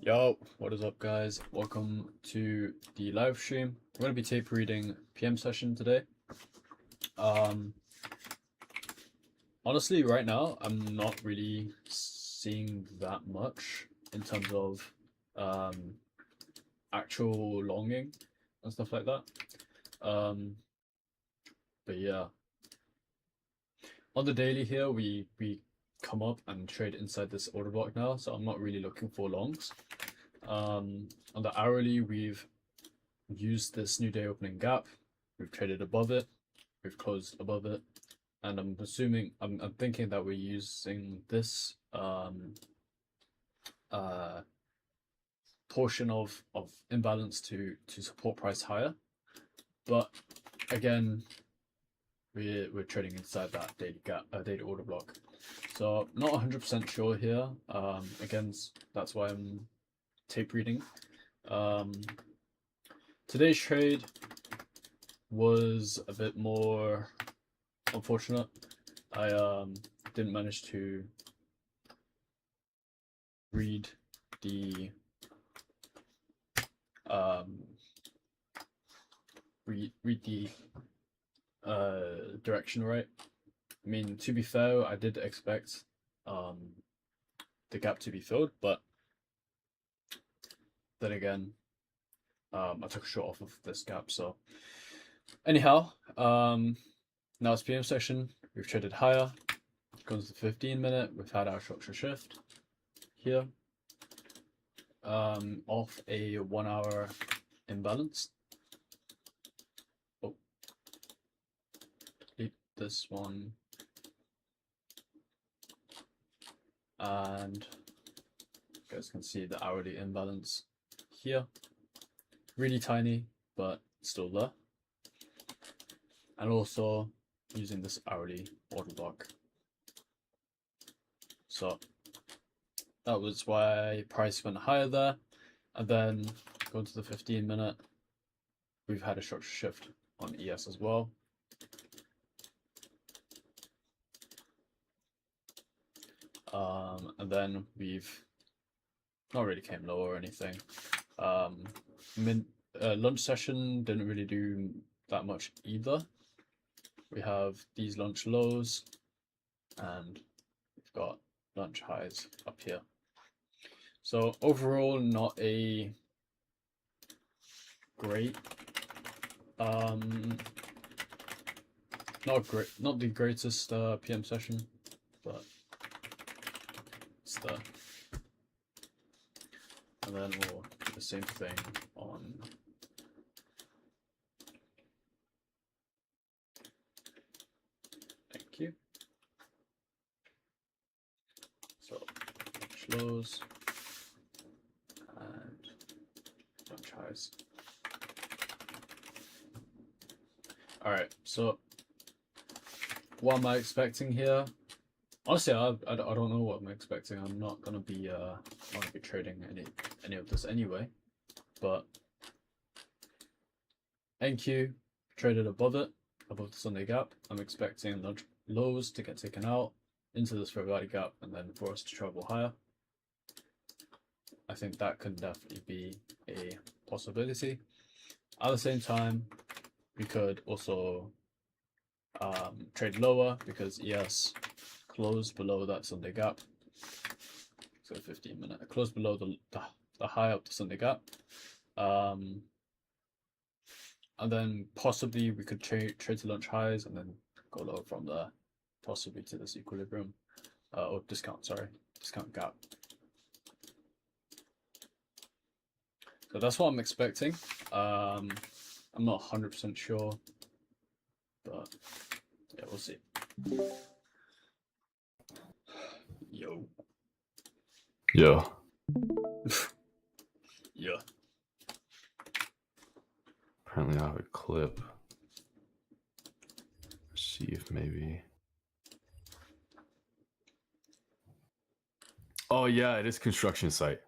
Yo, what is up, guys? Welcome to the live stream. I'm going to be tape reading PM session today. Um, Honestly, right now, I'm not really seeing that much in terms of um, actual longing and stuff like that. Um, but yeah, on the daily here, we come up and trade inside this order block now, so I'm not really looking for longs. On the hourly, we've used this new day opening gap. We've traded above it. We've closed above it, and I'm thinking that we're using this uh, portion of imbalance to support price higher. But again, we're trading inside that daily gap, daily order block. So not 100% sure here. Again, that's why I'm tape reading. Today's trade was a bit more unfortunate. I didn't manage to read the um read the direction right. I mean, to be fair, I did expect the gap to be filled, but then again, I took a shot off of this gap. So anyhow, now it's PM session. We've traded higher. Goes to the 15-minute. We've had our structure shift here. Off a 1 hour imbalance. Oh, delete this one. And you guys can see the hourly imbalance here. Really tiny, but still there. And also using this hourly order block. So that was why price went higher there. And then going to the 15-minute, we've had a structure shift on ES as well. And then we've not really came low or anything. Lunch session didn't really do that much either. We have these lunch lows and we've got lunch highs up here. So overall, not a great, not the greatest PM session, but it's there. And then we'll do the same thing on thank you. So lunch lows and lunch highs. All right, so what am I expecting here? Honestly, I don't know what I'm expecting. I'm not gonna be trading any of this anyway. But NQ traded above it, above the Sunday gap. I'm expecting lunch lows to get taken out into this fair value gap, and then for us to travel higher. I think that could definitely be a possibility. At the same time, we could also trade lower because ES closed below that Sunday gap. So 15-minute closed below the high up the Sunday gap. And then possibly we could trade to lunch highs and then go lower from there, possibly to this equilibrium or discount gap. So that's what I'm expecting. I'm not 100% sure, but yeah, we'll see. Yo. Yeah. Yeah. Apparently I have a clip. Let's see if maybe. Oh yeah, it is construction site.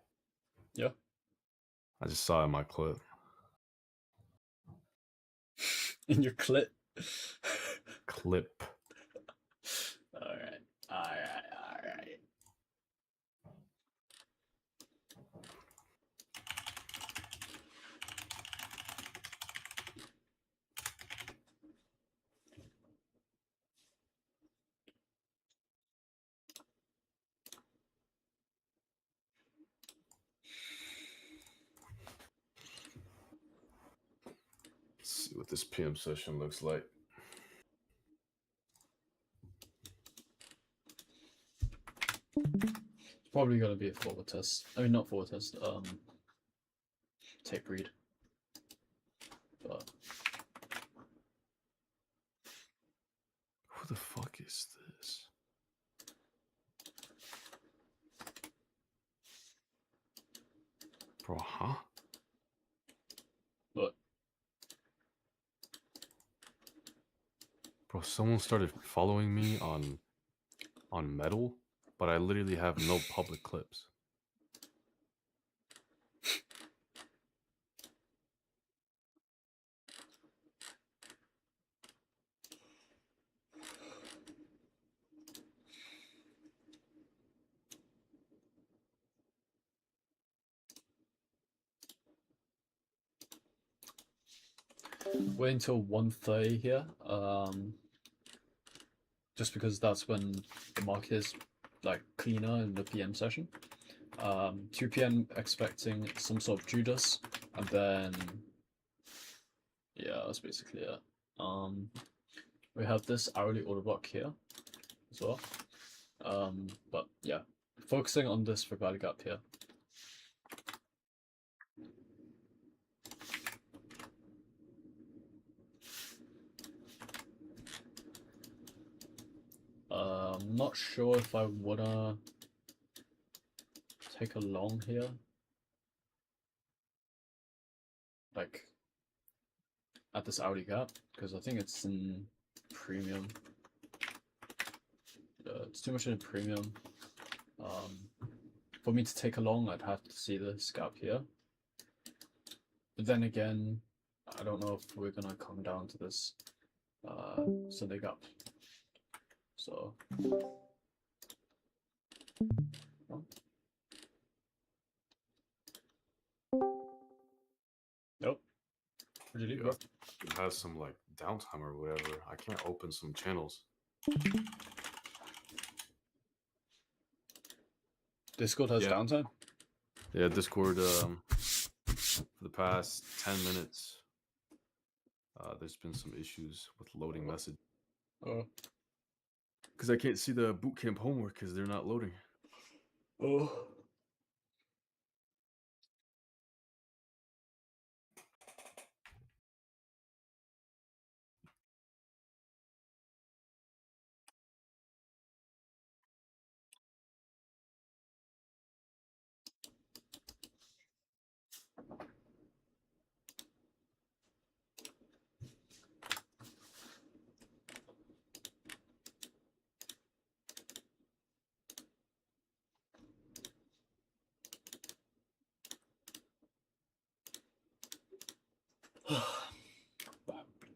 Yeah. I just saw it in my clip. In your clip. Clip. All right. this PM session looks like. It's probably gonna be a forward test. I mean, not forward test. Tape read. But Who the fuck is this? Bro, huh? but Bro, someone started following me on Metal, but I literally have no public clips. wait until 1:30 here. Just because that's when the market is like cleaner in the PM session. 2 p.m. expecting some sort of Judas, and then yeah, that's basically it. We have this hourly order block here as well. But yeah, focusing on this for value gap here. I'm not sure if I wanna take a long here. Like at this hourly gap, because I think it's in premium. It's too much in a premium. For me to take a long, I'd have to see this gap here. But then again, I don't know if we're gonna come down to this Sunday gap. So nope. Where'd you leave, bro? It has some like downtime or whatever. I can't open some channels. Discord has Yeah. downtime? Yeah, Discord for the past 10 minutes. There's been some issues with loading message. Oh. Because I can't see the bootcamp homework because they're not loading. Oh.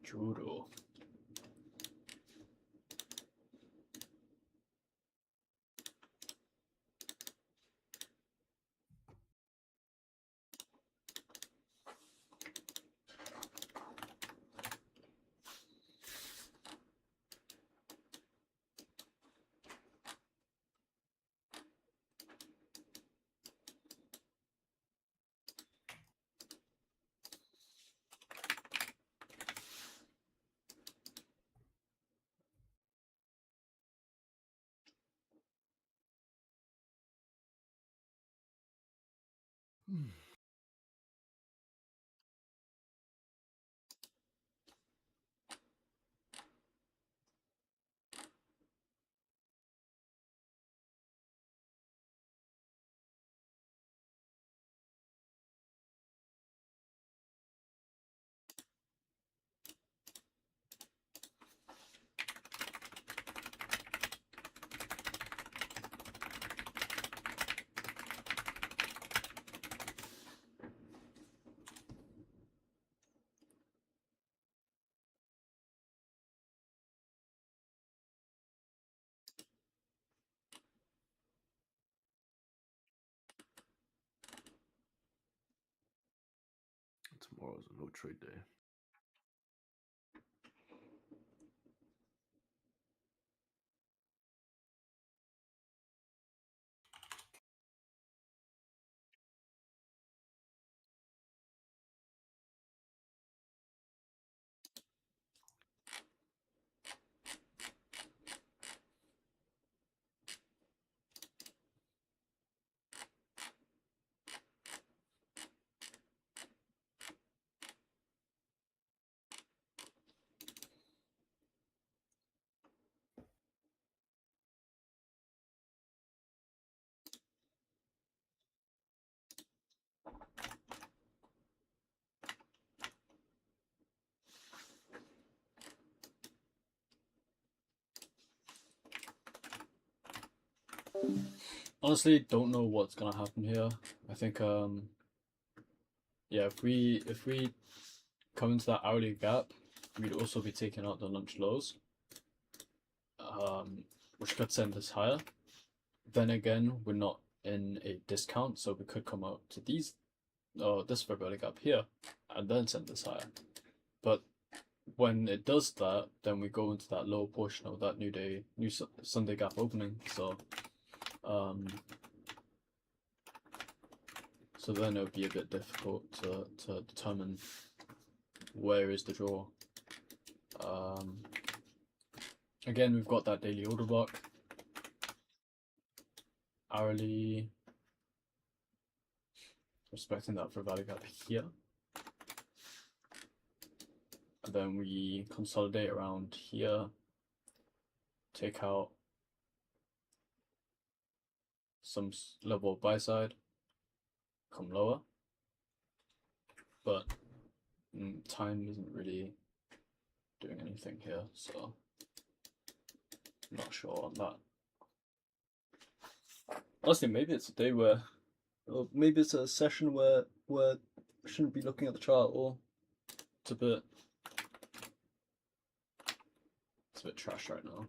Judo. Tomorrow's a no trade day. Honestly, don't know what's gonna happen here. I think yeah, if we come into that hourly gap, we'd also be taking out the lunch lows, which could send us higher. Then again, we're not in a discount, so we could come out to this February gap here, and then send this higher. But when it does that, then we go into that lower portion of that new Sunday gap opening. So then it would be a bit difficult to determine where is the draw. Again, we've got that daily order block, hourly, respecting that for value gap here. And then we consolidate around here, take out some level of buy side, come lower. But time isn't really doing anything here, so I'm not sure on that. Honestly, maybe it's a day where, or maybe it's a session where I shouldn't be looking at the chart, or it's a bit trash right now.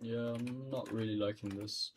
Yeah, I'm not really liking this.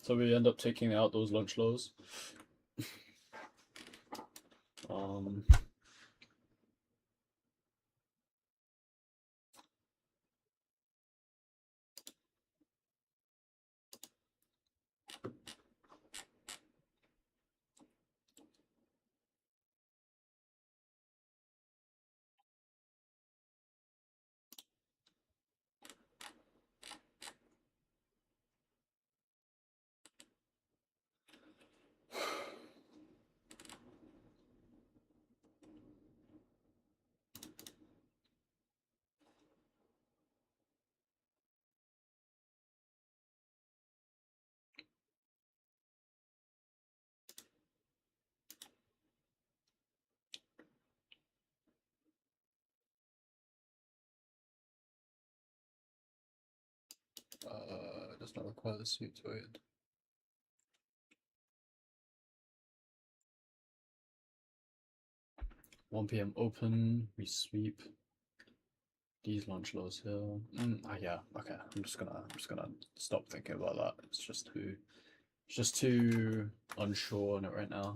So we end up taking out those lunch lows. Does not require the suit to it. 1 p.m. open, we sweep these lunch lows here. Yeah, okay. I'm just gonna stop thinking about that. It's just too unsure on it right now.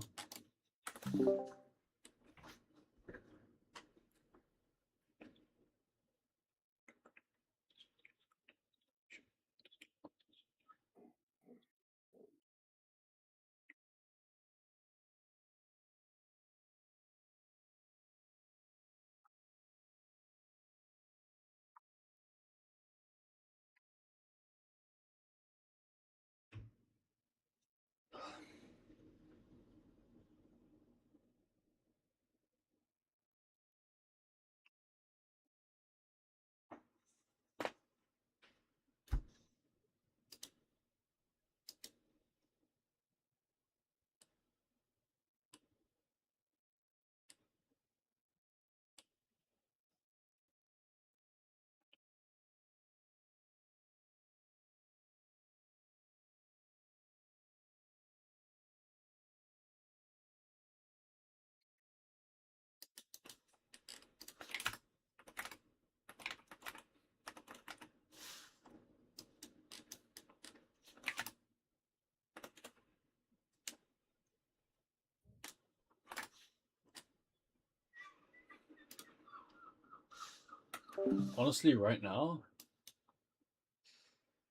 Honestly, right now,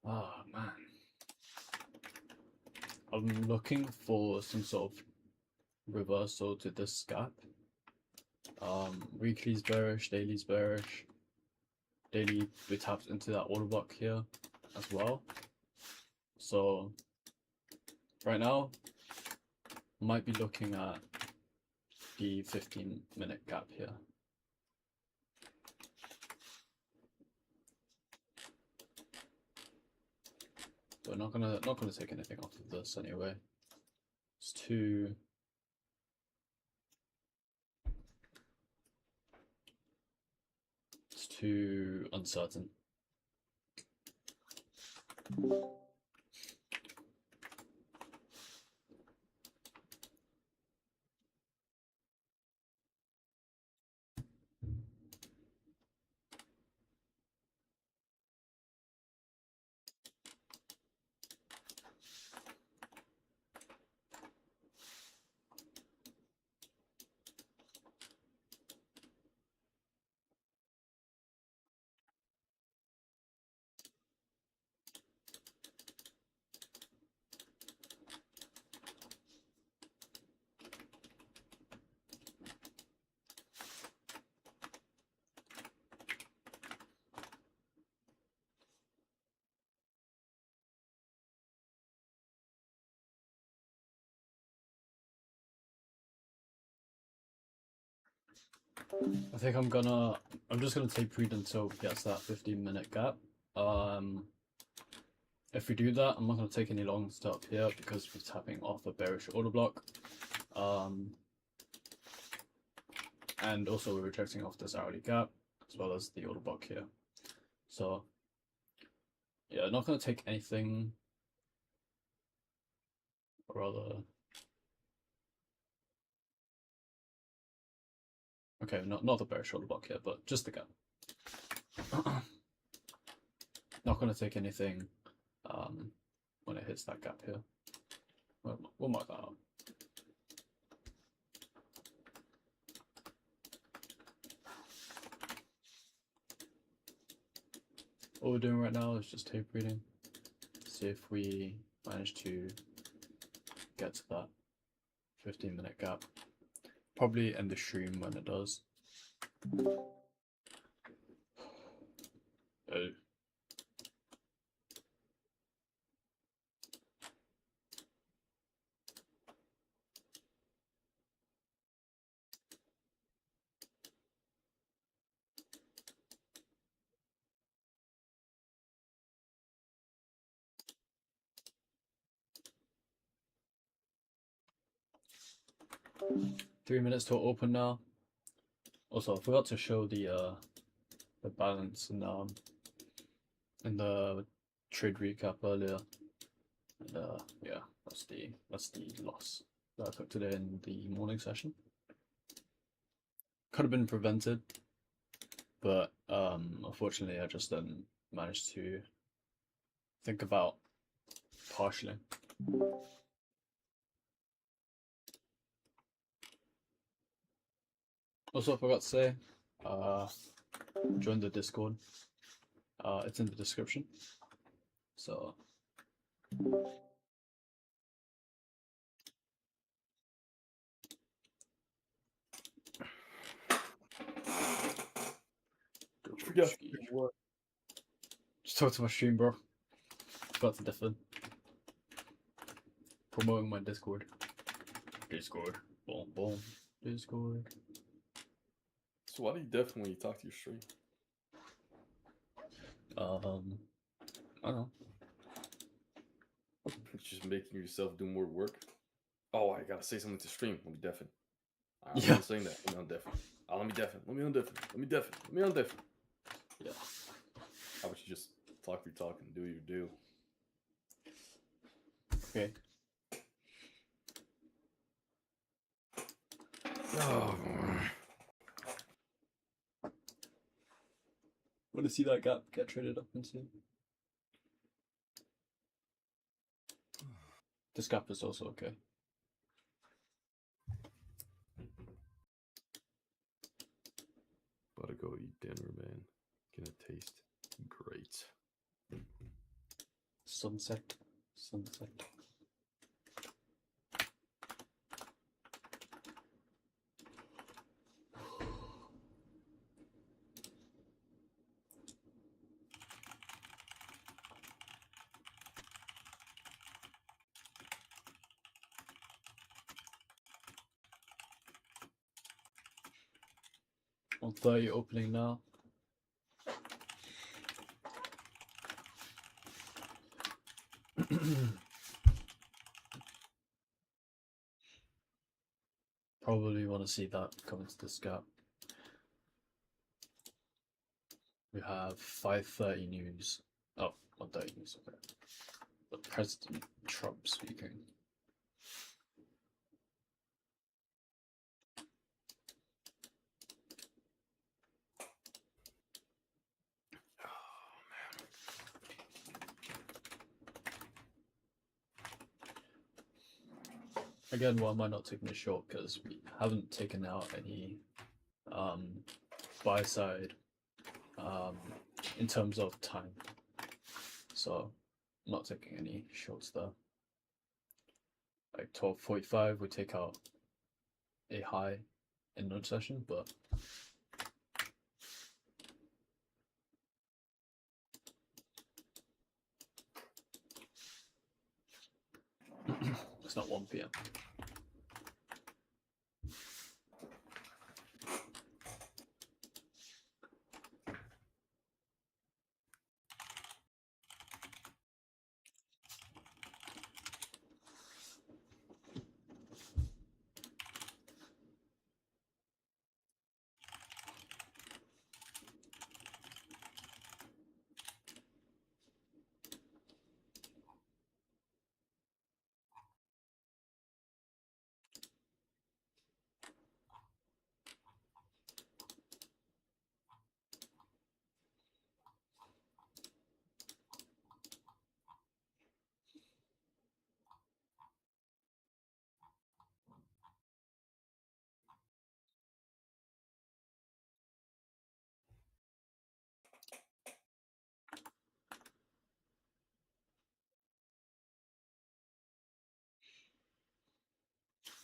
oh man, I'm looking for some sort of reversal to this gap. Weekly's bearish, daily's bearish. Daily we tapped into that order block here as well. So right now might be looking at the 15-minute gap here. But not gonna take anything off of this anyway. It's too uncertain. I think I'm just gonna take read until it gets that 15-minute gap. If we do that, I'm not gonna take any long stuff here because we're tapping off a bearish order block. And also we're rejecting off this hourly gap as well as the order block here. So yeah, not gonna take anything, or rather, okay, not the bearish order block here, but just the gap. Not gonna take anything when it hits that gap here. We'll mark that out. What we're doing right now is just tape reading. See if we manage to get to that 15-minute gap. Probably end the stream when it does. Oh. Three minutes till open now. Also, I forgot to show the balance in the trade recap earlier. And yeah, that's the loss that I took today in the morning session. Could have been prevented, but unfortunately I just didn't manage to think about partially. Also, I forgot to say, join the Discord. It's in the description. So What? Just talk to my stream, bro. Forgot to defend. Promoting my Discord. Discord. Boom, boom. Discord. So why do you definitely talk to your stream? I don't know. It's just making yourself do more work. Oh, I gotta say something to stream. Let me deafen. I'm Yeah. not saying that. Let me undeafen. Oh, let me deafen. Let me undeafen. Let me deafen. Let me undeafen. Yeah. How about you just talk your talk and do your do? Okay. Oh. Want to see that gap get traded up into? This gap is also okay. About to go eat dinner, man. Gonna taste great. Sunset. Sunset. 1:30 opening now. Probably want to see that come into this gap. We have 5:30 news. Oh, 1:30 news. Okay. The President Trump speaking. Again, why am I not taking a short? Because we haven't taken out any buy side in terms of time. So I'm not taking any shorts there. Like 12:45, we take out a high in node session, but it's not 1 p.m.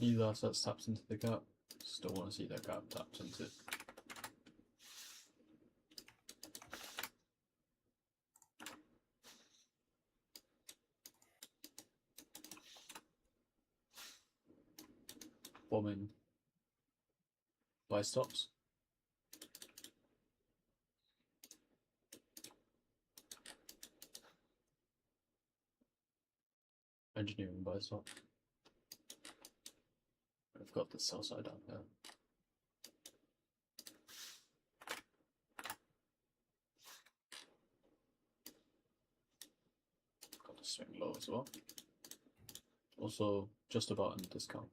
Either assets taps into the gap. Still want to see that gap taps into it. Forming buy stops. Engineering buy stop. I've got the sell side down here. Got the swing low as well. Also, just about in discount.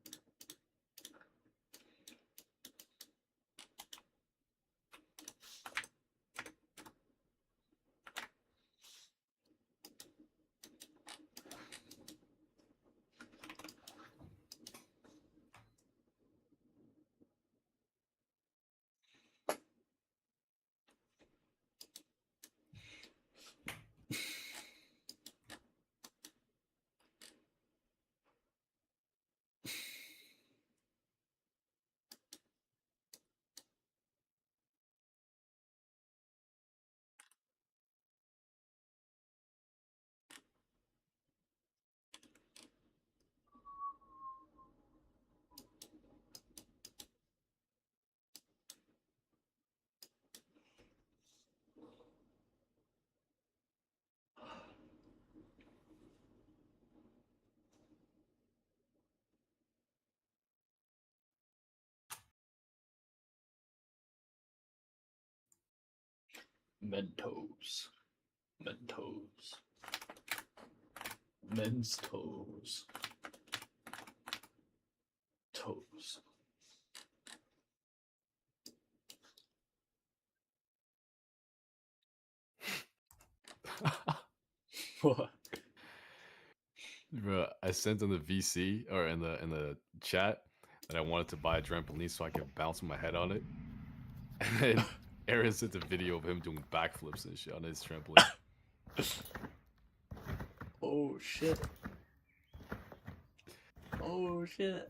Mentos. Mentos. Men's toes. Toes. What? Bro, I sent in the VC or in the chat that I wanted to buy a trampoline so I could bounce my head on it. And then Aaron sent a video of him doing backflips and shit on his trampoline. Oh shit. Oh shit.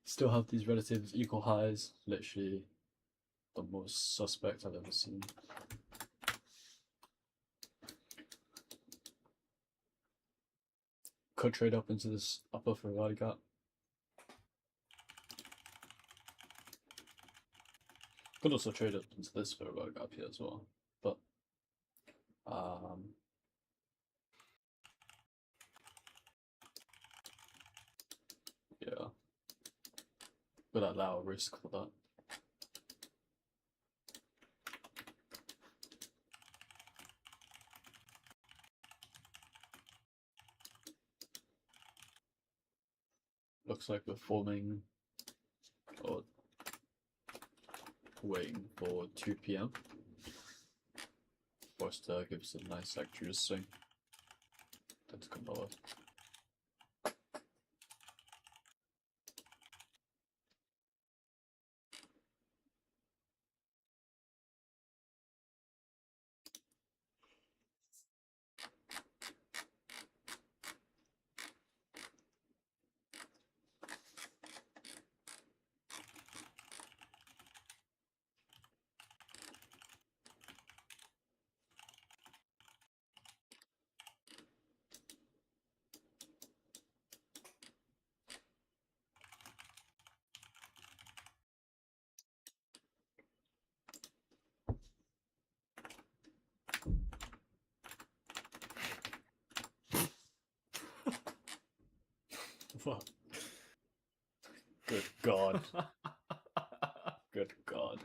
Still have these relative equal highs. Literally the most suspect I've ever seen. Could trade up into this upper fair value gap. Could also trade up into this fair value gap here as well. But yeah. Would allow a risk for that. Looks like we're forming or waiting for 2 p.m. for us to give us a nice accurate swing. Then to come lower. What? Good God. Good God.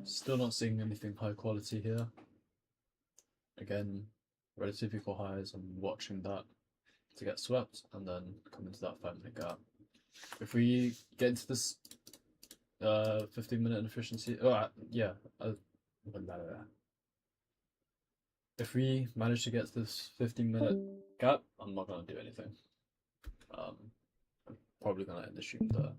Still not seeing anything high quality here. Again, relative equal highs. I'm watching that to get swept and then come into that 5-minute gap. If we get into this 15-minute inefficiency, if we manage to get to this 15-minute gap, I'm not gonna do anything. I'm probably gonna end the stream there.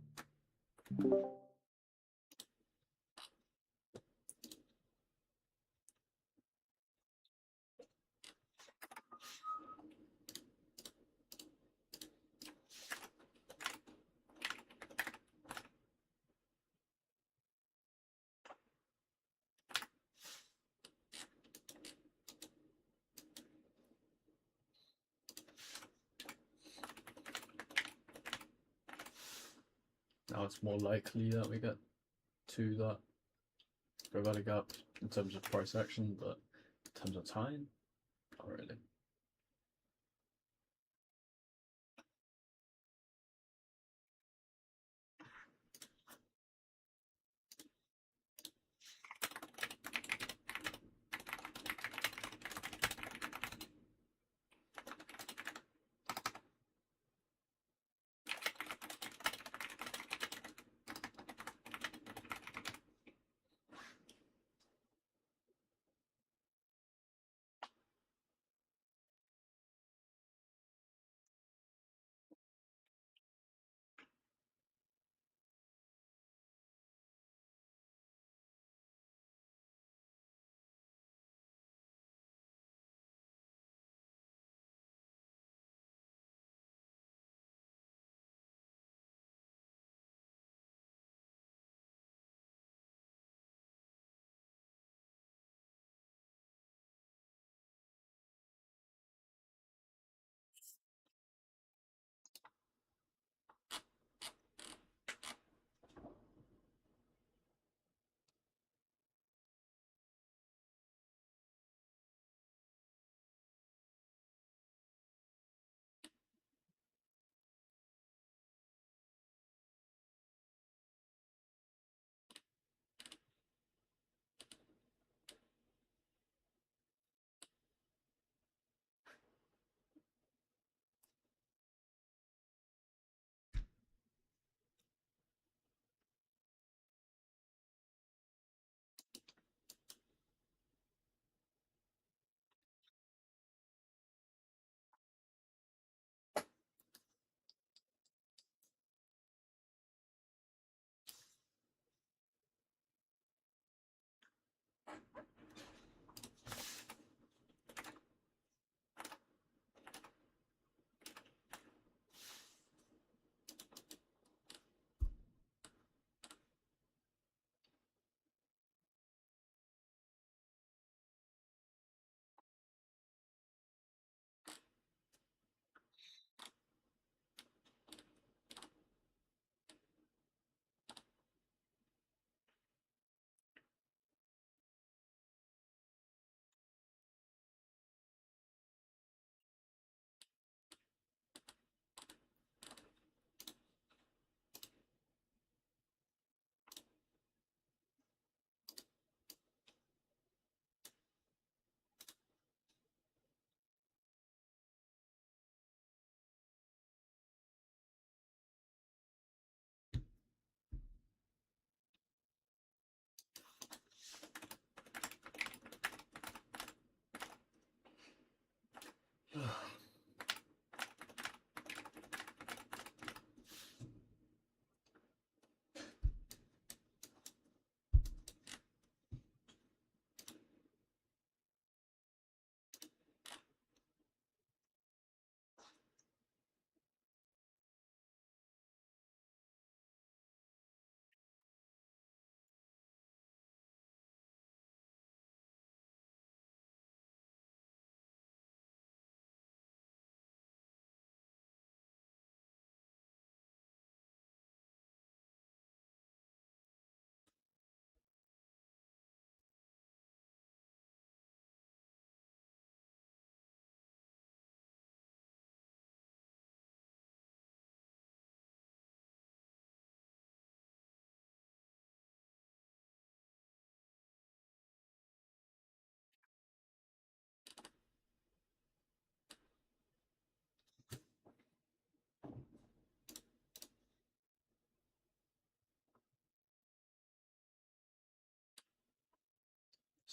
Now it's more likely that we get to that fair value gap in terms of price action, but in terms of time, not really.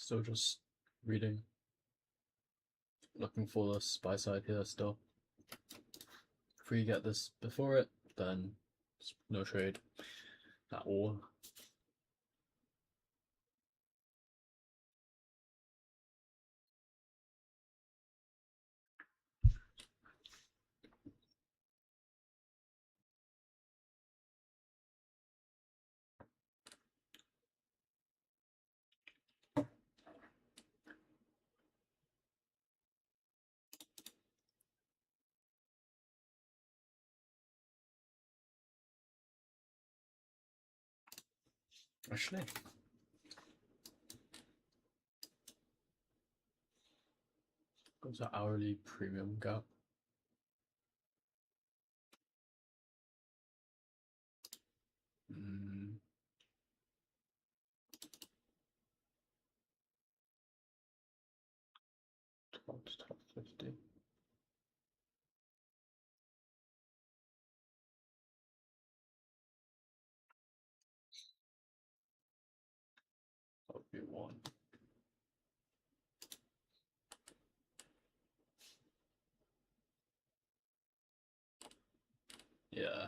Still just reading. Looking for the buy side here still. If we get this before it, then no trade at all. Actually, goes to hourly premium gap. Mm. Top 50. That would be one. Yeah.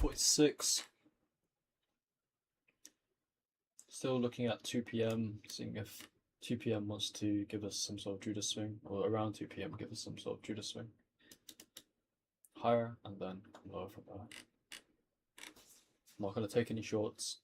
.46. Still looking at 2 p.m. Seeing if 2 p.m. wants to give us some sort of Judas swing, or around 2 p.m. give us some sort of Judas swing. Higher and then come lower from there. I'm not going to take any shorts.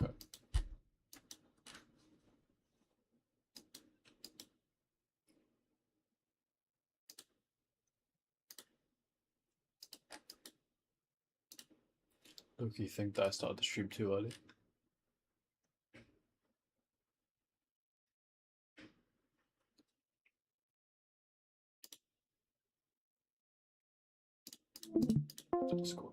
Okay. Loki think that I started the stream too early. Discord.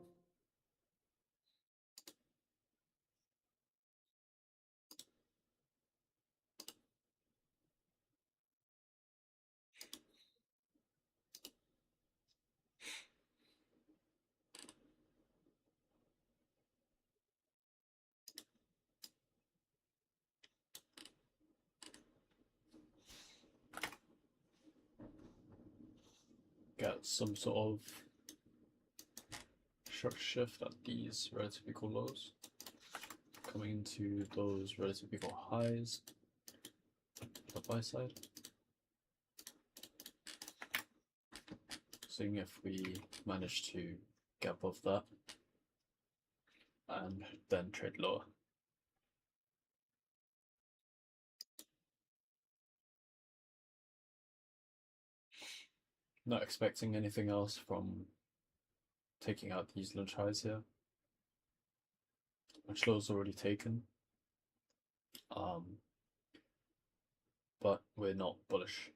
Get some sort of structure shift at these relative equal lows, coming into those relative equal highs on the buy side. Seeing if we manage to get above that and then trade lower. Not expecting anything else from taking out these lunch highs here, which lows already taken. But we're not bullish.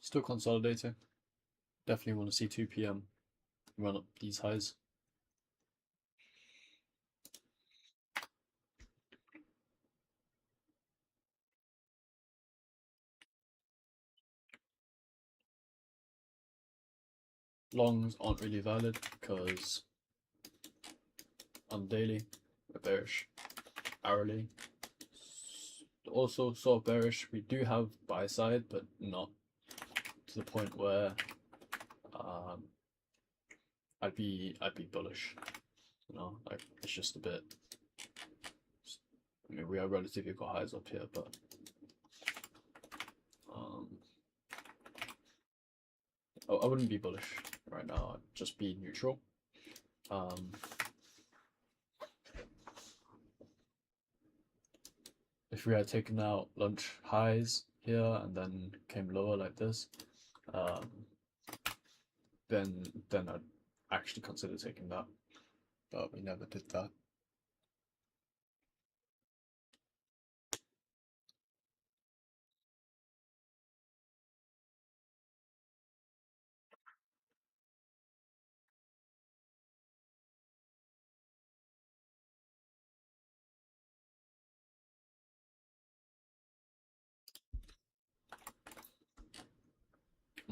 Still consolidating. Definitely want to see 2 p.m. run up these highs. Longs aren't really valid because on daily we're bearish. Hourly also sort of bearish. We do have buy side, but not to the point where I'd be bullish. You know, like it's just a bit. I mean, we are relatively equal highs up here, but I wouldn't be bullish right now. I'd just be neutral. If we had taken out lunch highs here and then came lower like this, then I'd actually consider taking that, but we never did that.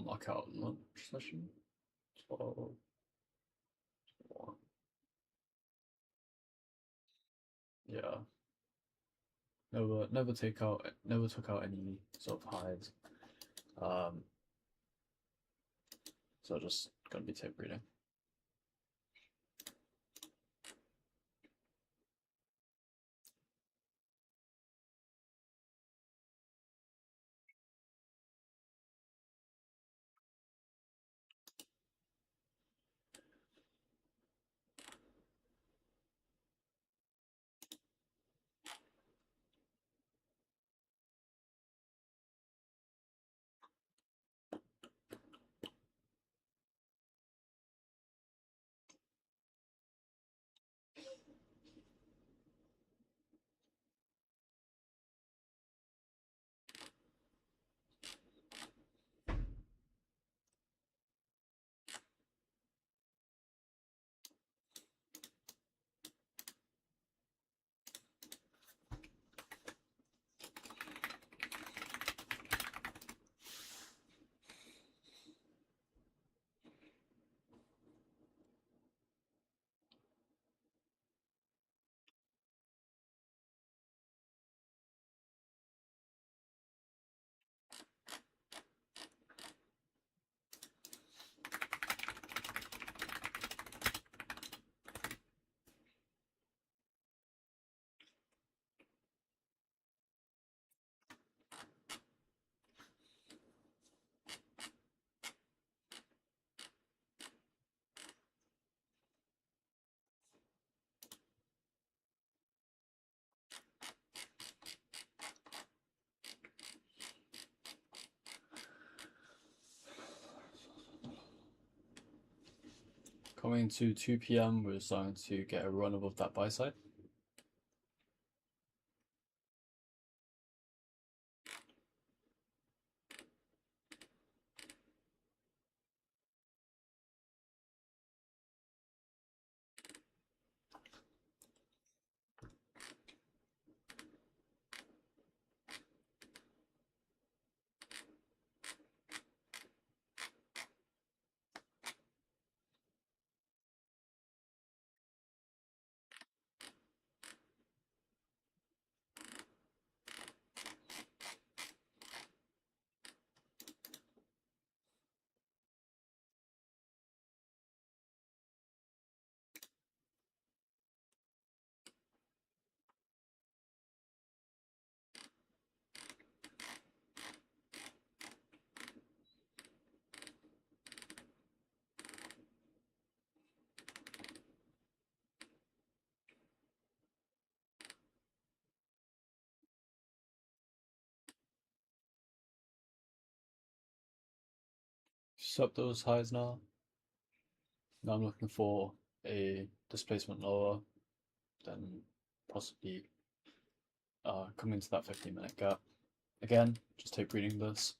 Mark out lunch session. 12. 1. Yeah. Never took out any sort of highs. So just gonna be tape reading. Coming to 2 p.m., we're starting to get a run above that buy side. Sub those highs now. Now I'm looking for a displacement lower, then possibly come into that 15-minute gap. Again, just tape reading this.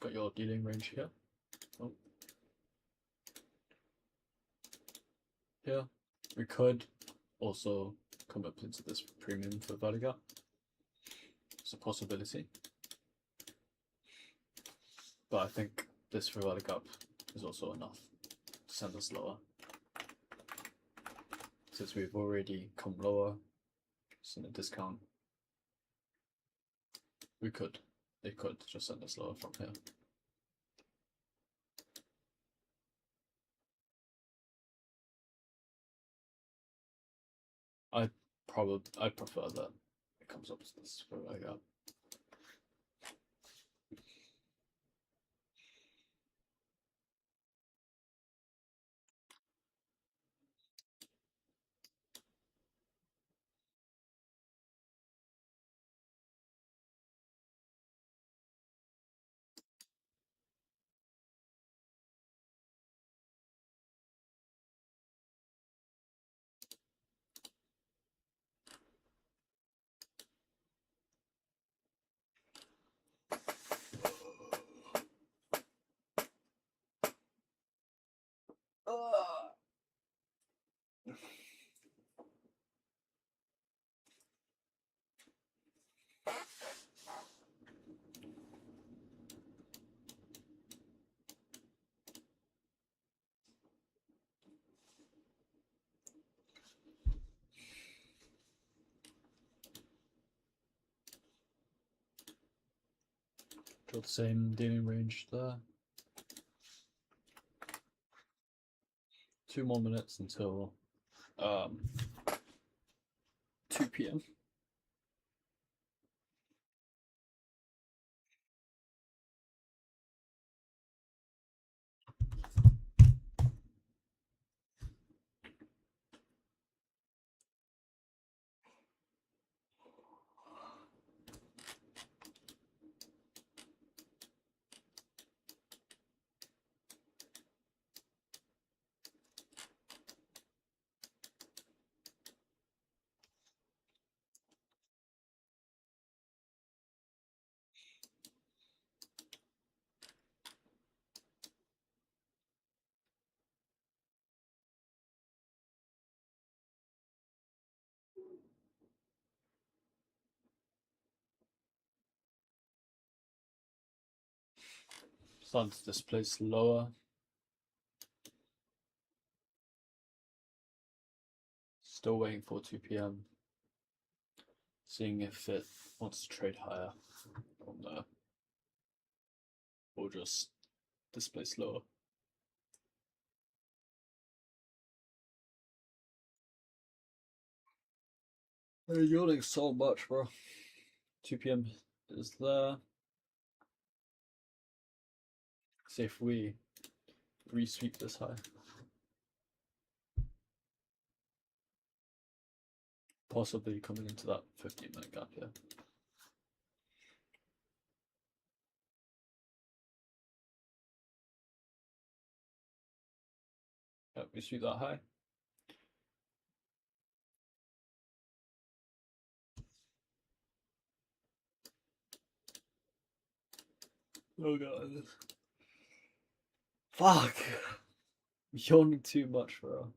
Got your dealing range here. Oh. Here, we could also come up into this premium for value gap. It's a possibility. But I think this for value gap is also enough to send us lower. Since we've already come lower, it's in a discount. They could just send us lower from here. I prefer that it comes up to this for value gap. Draw the same dealing range there. 2 more minutes until 2 p.m. Starting to displace lower. Still waiting for 2 p.m. Seeing if it wants to trade higher from there or just displace lower. They're yielding so much, bro. 2 p.m. is there. See if we resweep this high. Possibly coming into that 15-minute gap here. Yep, we sweep that high. Oh god. Fuck! I'm yawning too much, bro.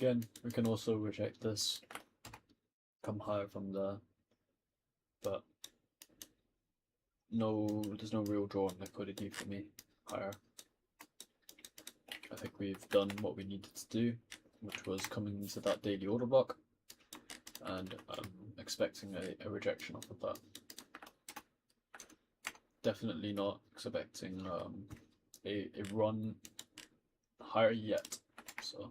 Again, we can also reject this, come higher from there, but there's no real draw on liquidity for me higher. I think we've done what we needed to do, which was coming into that daily order block, and I'm expecting a rejection off of that. Definitely not expecting a run higher yet, so.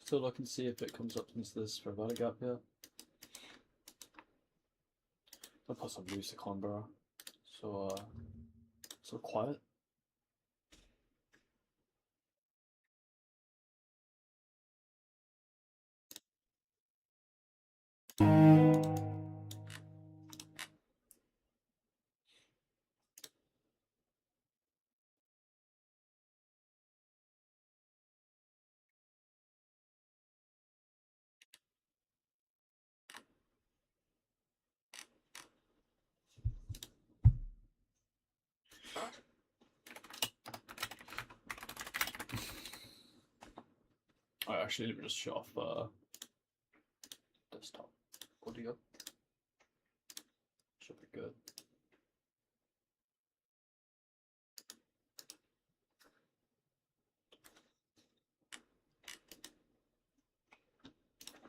Still looking to see if it comes up into this Ravada gap here. I'll possibly lose the Canberra. So quiet. Actually, let me just shut off desktop audio. Should be good.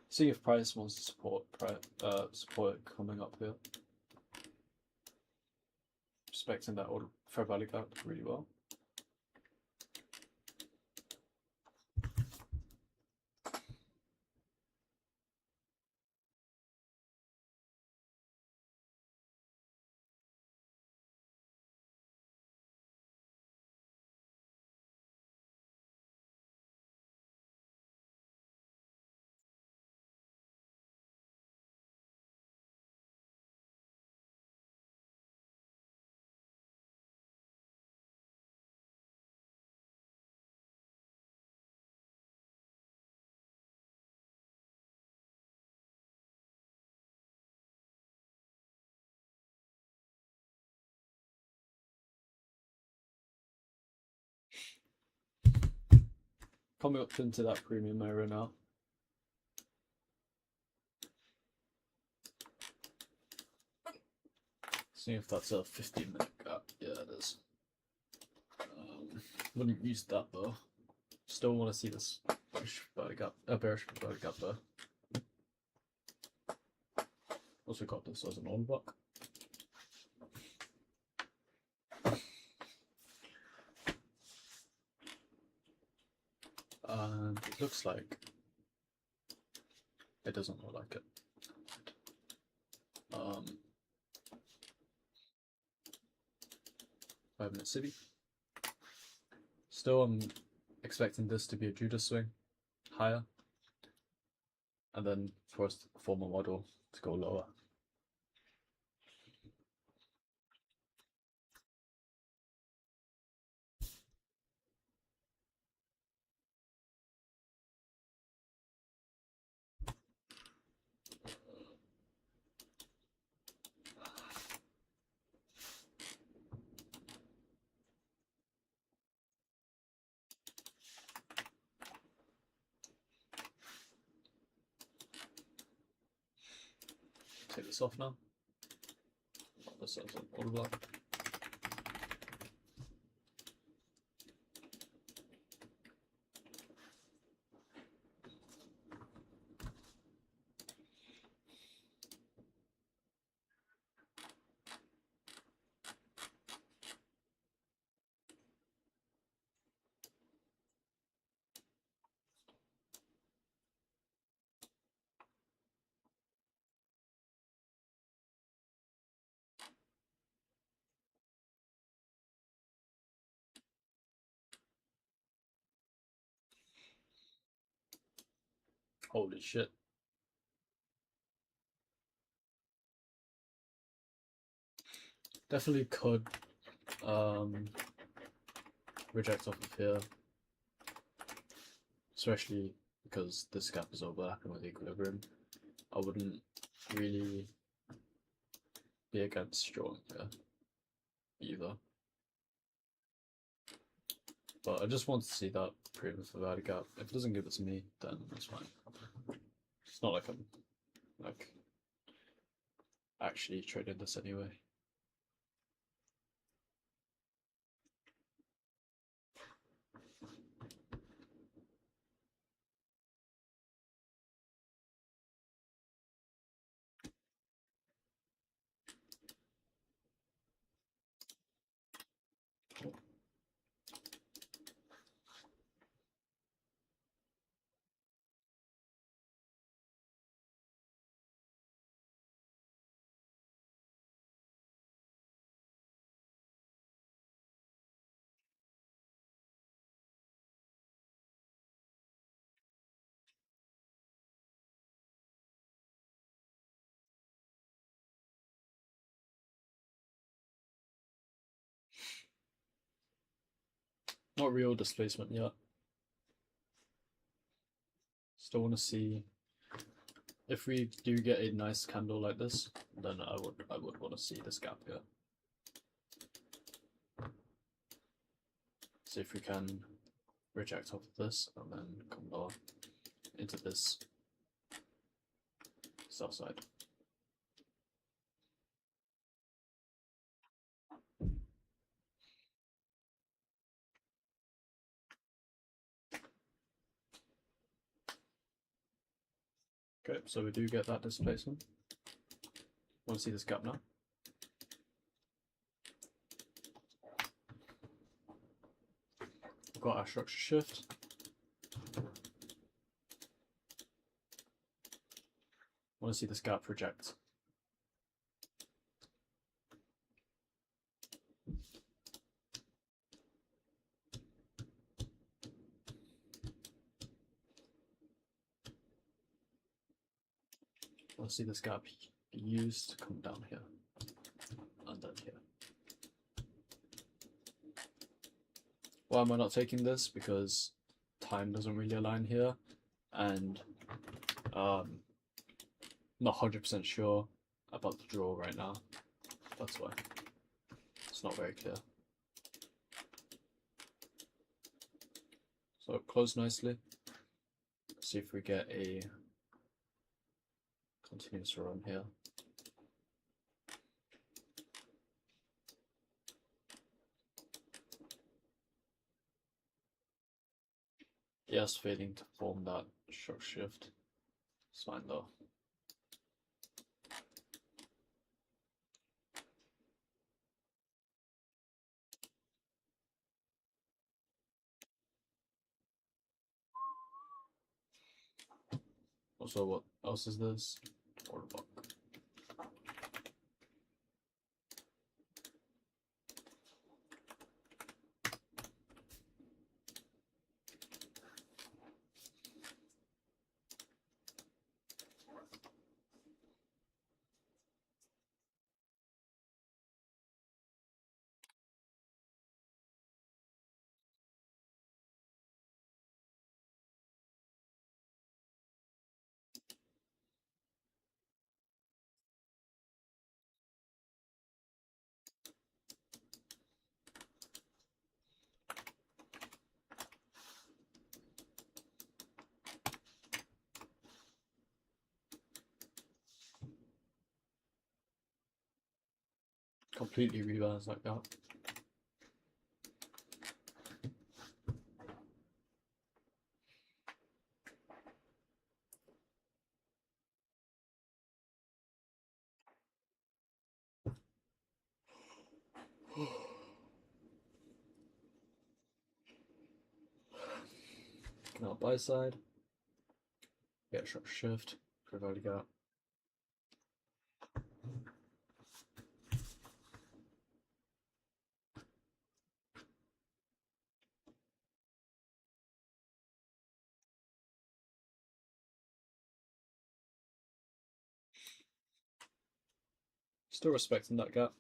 See if Price wants to support it coming up here. Expecting that order fair value gap really well. Coming up into that premium area now. See if that's a 15-minute gap. Yeah, it is. Wouldn't use that though. Still want to see this bearish value gap though. Also got this as an on block. And it looks like it doesn't look like it. 5-minute city. Still, I'm expecting this to be a Judas swing higher, and then for us to form a model to go lower. Take this off now. This is an order block. Holy shit. Definitely could reject off of here, especially because this gap is overlapping with equilibrium. I wouldn't really be against drawing here either. But I just want to see that premium for value gap. If it doesn't give it to me, then that's fine. It's not like I'm actually trading this anyway. Not real displacement yet. Still want to see if we do get a nice candle like this, then I would want to see this gap here. See if we can reject off of this and then come lower. into this south side. Okay, so we do get that displacement. Want to see this gap now? We've got our structure shift. Want to see this gap project. Want to see this gap be used to come down here and then here. Why am I not taking this? Because time doesn't really align here, and not 100% sure about the draw right now. That's why it's not very clear. So close nicely. Let's see if we get a continuous run here. Yes, failing to form that structure shift. It's fine though. Also, what else is this? Order block. Completely rebalance like that. Now buy side. Get structure shift. Provide gap. Still respecting that gap.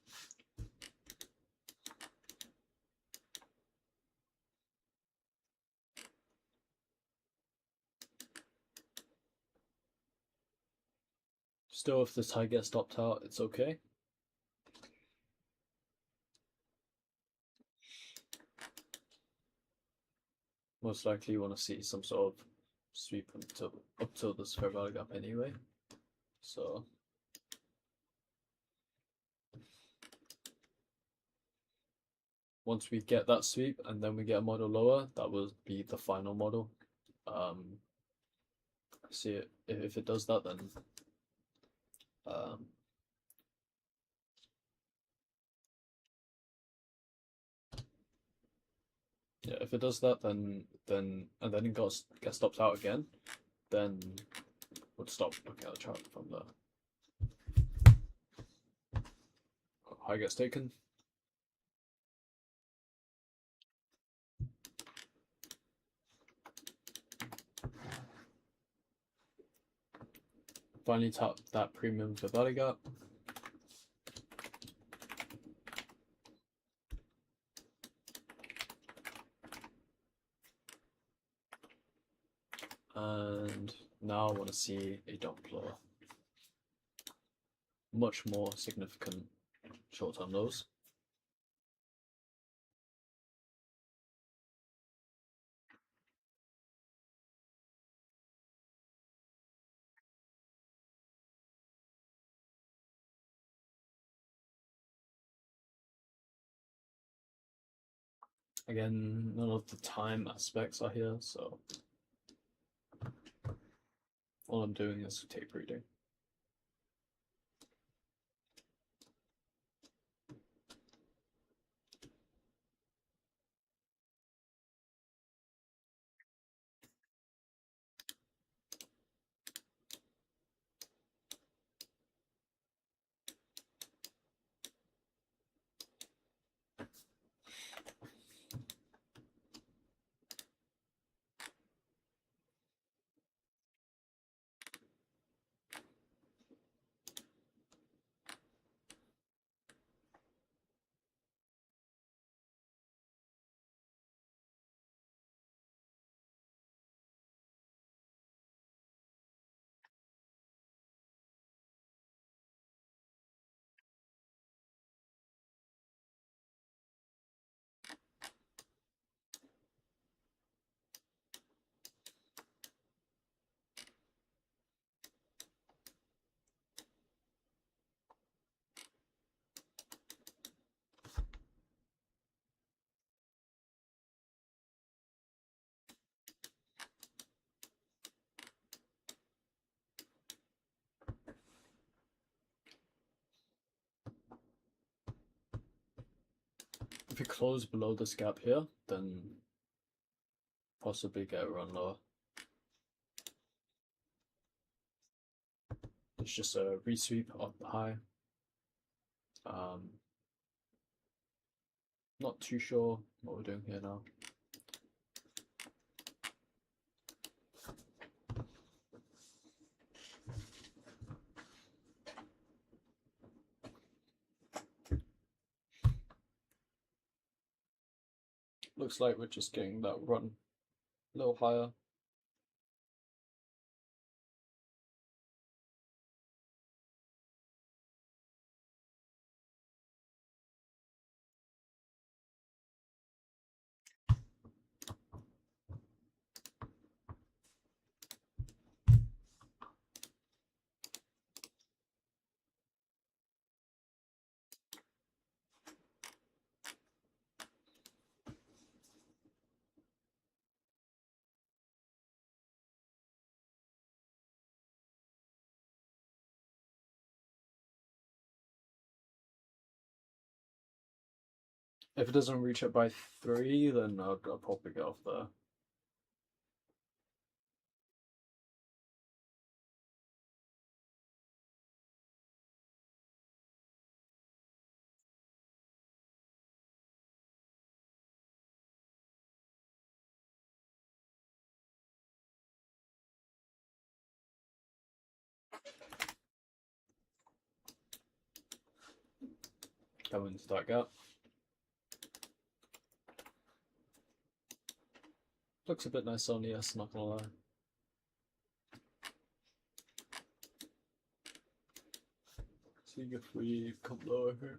Still, if this high gets stopped out, it's okay. Most likely you want to see some sort of sweep up till this fair value gap anyway. So once we get that sweep and then we get a model lower, that will be the final model. See it, if it does that, then yeah, if it does that, then and then it gets stopped out again, then we'll stop looking at the chart from there. High gets taken. Finally tap that premium for value gap. And now I want to see a dump lower. Much more significant short-term lows. Again, none of the time aspects are here, so all I'm doing is tape reading. If you close below this gap here, then possibly get a run lower. It's just a resweep up high. Not too sure what we're doing here now. Looks like we're just getting that run a little higher. If it doesn't reach it by 3, then I'll probably get off there. Go into that gap. Looks a bit nice on the S, not gonna lie. Seeing if we come lower here.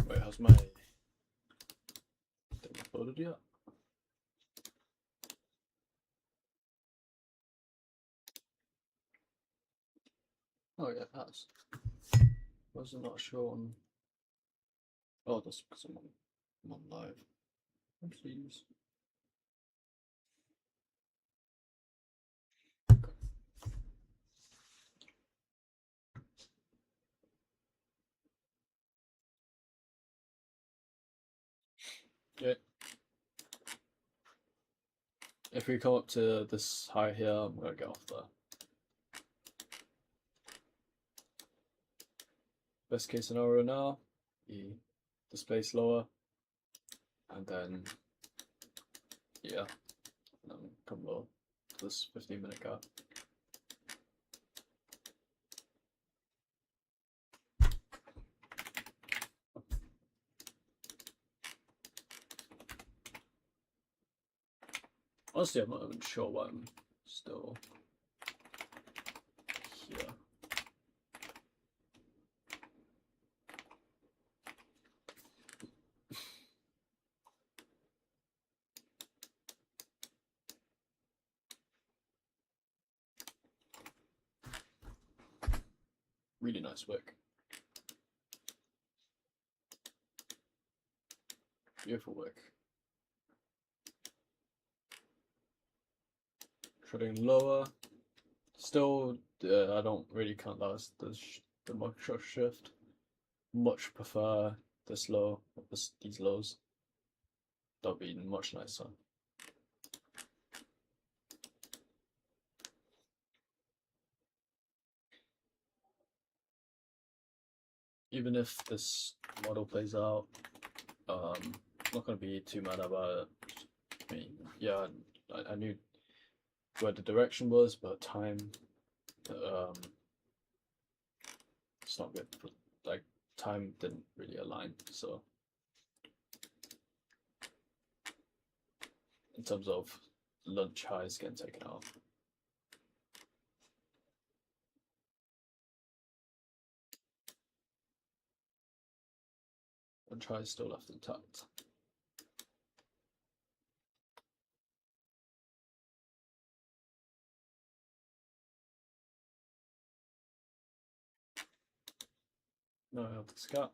Wait, how's my thing uploaded yet? Oh yeah, it has. Was it not shown? Oh, that's because I'm on live. Please. Okay. If we come up to this high here, I'm gonna get off there. Best case scenario now, the displace lower, and then yeah, and then come low to this 15-minute gap. Honestly, I'm not even sure why I'm still here. Really nice work. Beautiful work. Treading lower. Still, I don't really count that as the micro shift. Much prefer this low, these lows. That'll be much nicer. Even if this model plays out, I'm not gonna be too mad about it. I mean, yeah, I knew where the direction was, but time, it's not good. Like, time didn't really align. So, in terms of lunch highs getting taken out. Lunch highs still left intact. Now I have the scat.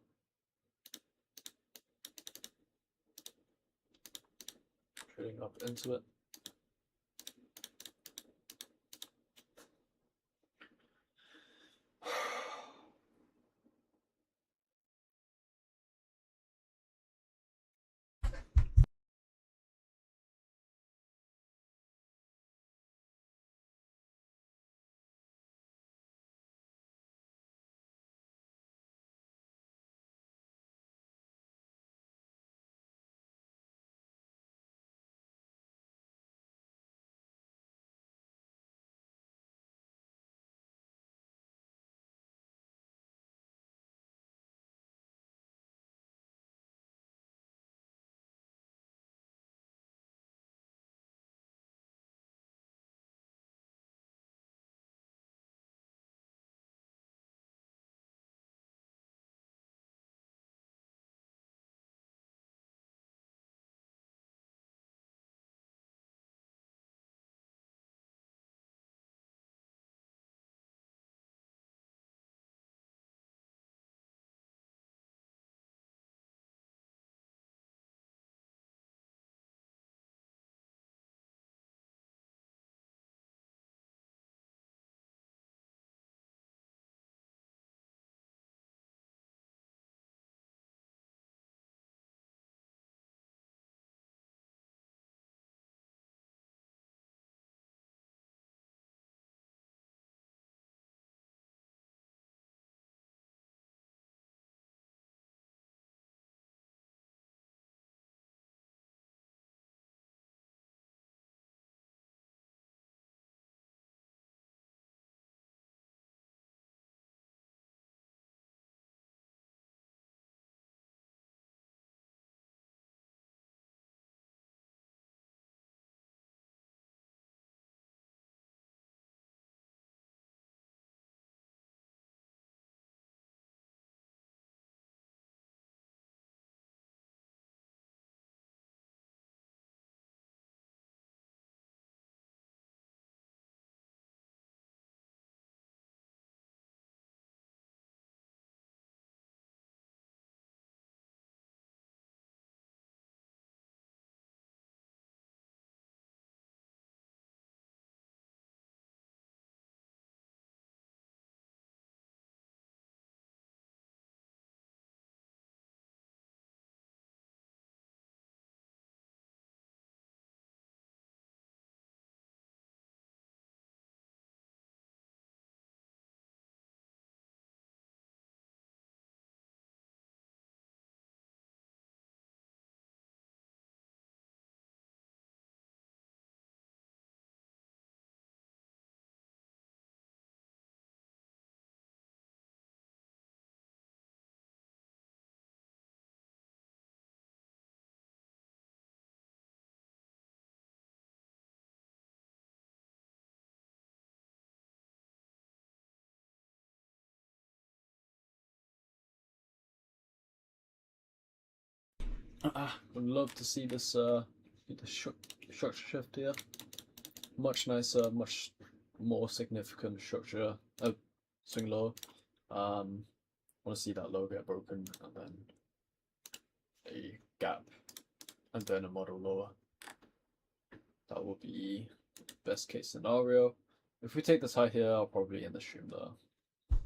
Trading up into it. Would love to see this the structure shift here. Much nicer, much more significant structure. Swing low. Want to see that low get broken, and then a gap, and then a model lower. That will be best case scenario. If we take this high here, I'll probably end the stream there.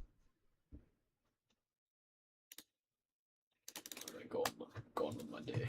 Alright, go on with my day.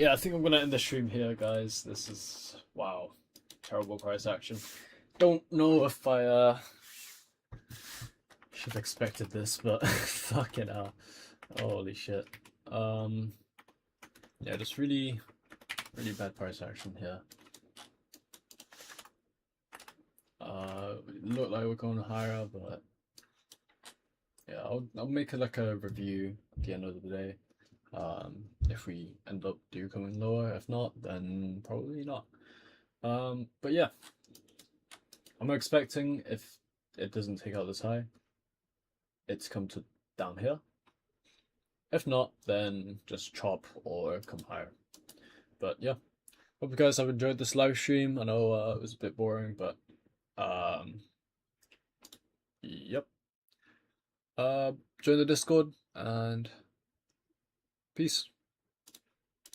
yeah, I think I'm gonna end the stream here, guys. This is wow, terrible price action. Don't know if I should have expected this, but fucking hell, holy shit. Yeah, just really bad price action here. Look like we're going higher, but yeah, I'll make it like a review at the end of the day. If we end up coming lower, if not, then probably not. But yeah, I'm expecting if it doesn't take out this high, it's come to down here. If not, then just chop or come higher. But yeah, hope you guys have enjoyed this live stream. I know it was a bit boring, but yep. Join the Discord and peace.